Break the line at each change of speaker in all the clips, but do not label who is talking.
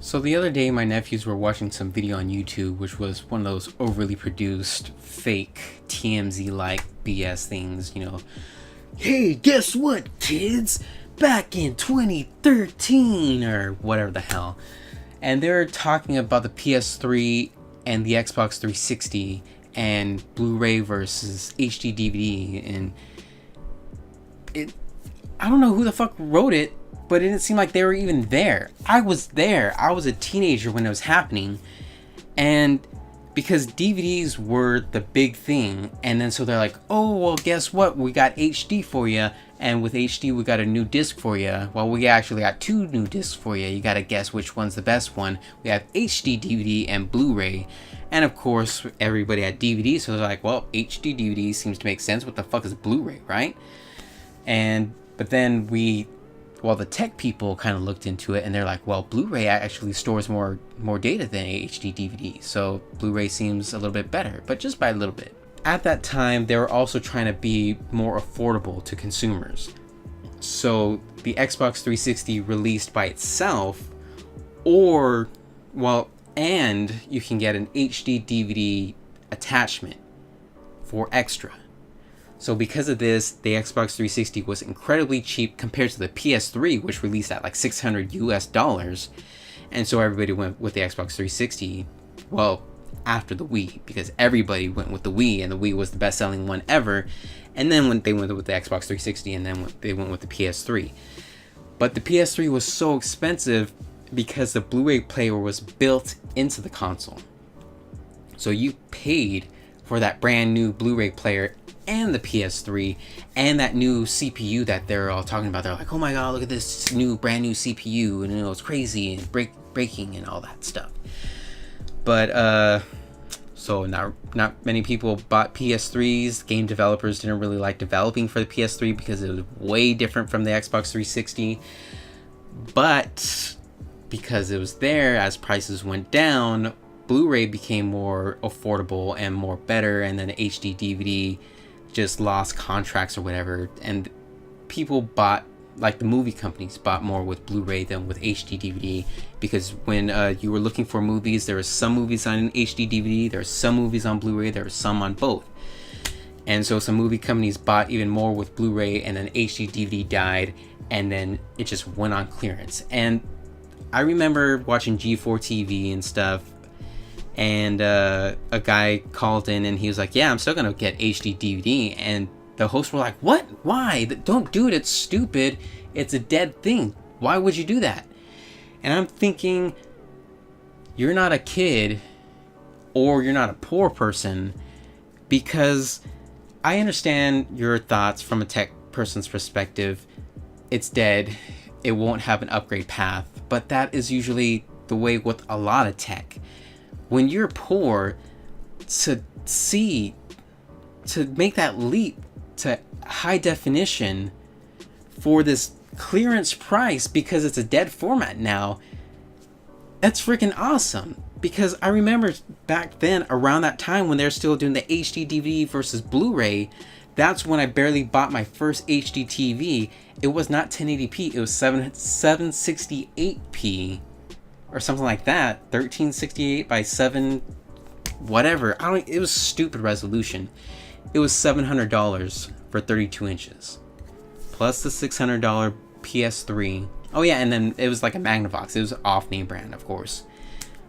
So the other day my nephews were watching some video on YouTube, which was one of those overly produced, fake, TMZ-like BS things, you know. Hey, guess what, kids? Back in 2013, or whatever the hell. And they're talking about the PS3 and the Xbox 360 and Blu Ray versus HD DVD, and I don't know who the fuck wrote it, but it didn't seem like they were even there. I was there. I was a teenager when it was happening. And because DVDs were the big thing, and then so they're like, oh, well, guess what? We got HD for you. And with HD, we got a new disc for you. Well, we actually got 2 new discs for you. You got to guess which one's the best one. We have HD DVD and Blu Ray. And of course, everybody had DVD. So they're like, well, HD DVD seems to make sense. What the fuck is Blu Ray, right? But then the tech people kind of looked into it, and they're like, well, Blu-ray actually stores more data than HD DVD, so Blu-ray seems a little bit better, but just by a little bit. At that time, they were also trying to be more affordable to consumers. So the Xbox 360 released by itself, and you can get an HD DVD attachment for extra. So because of this, the Xbox 360 was incredibly cheap compared to the PS3, which released at like $600 US. And so everybody went with the Xbox 360, well, after the Wii, because everybody went with the Wii, and the Wii was the best-selling one ever. And then when they went with the Xbox 360, and then they went with the PS3. But the PS3 was so expensive because the Blu-ray player was built into the console. So you paid for that brand new Blu-ray player and the PS3 and that new CPU that they're all talking about. They're like, oh my god, look at this brand new CPU, and you know, it's crazy and breaking and all that stuff. But so not many people bought PS3s. Game developers didn't really like developing for the PS3 because it was way different from the Xbox 360. But because it was there, as prices went down, Blu-ray became more affordable and more better, and then HD DVD just lost contracts or whatever, and people bought, like the movie companies bought more with Blu-ray than with HD DVD, because when you were looking for movies, there were some movies on HD DVD, there were some movies on Blu-ray, there were some on both. And so some movie companies bought even more with Blu-ray, and then HD DVD died, and then it just went on clearance. And I remember watching G4 TV and stuff, and a guy called in and he was like, yeah, I'm still gonna get HD DVD. And the hosts were like, what? Why? Don't do it. It's stupid. It's a dead thing. Why would you do that? And I'm thinking, you're not a kid, or you're not a poor person, because I understand your thoughts from a tech person's perspective. It's dead. It won't have an upgrade path. But that is usually the way with a lot of tech. When you're poor, to make that leap to high definition for this clearance price because it's a dead format now, that's freaking awesome. Because I remember back then, around that time when they're still doing the HD DVD versus Blu-ray, that's when I barely bought my first HD TV. It was not 1080p, it was 768p. Or something like that, 1368 by 7, whatever. It was stupid resolution. It was $700 for 32 inches, plus the $600 PS3. Oh yeah, and then it was like a Magnavox. It was off name brand, of course.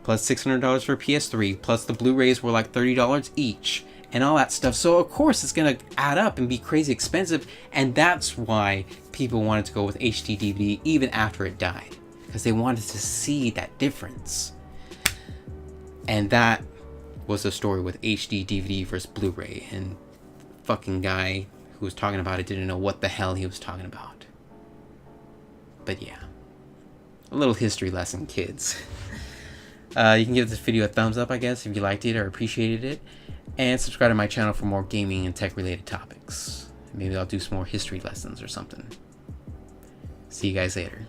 Plus $600 for PS3, plus the Blu-rays were like $30 each, and all that stuff. So of course it's gonna add up and be crazy expensive, and that's why people wanted to go with HD DVD even after it died. Because they wanted to see that difference. And that was the story with HD DVD versus Blu-ray. And fucking guy who was talking about it didn't know what the hell he was talking about. But yeah. A little history lesson, kids. You can give this video a thumbs up, I guess, if you liked it or appreciated it. And subscribe to my channel for more gaming and tech-related topics. Maybe I'll do some more history lessons or something. See you guys later.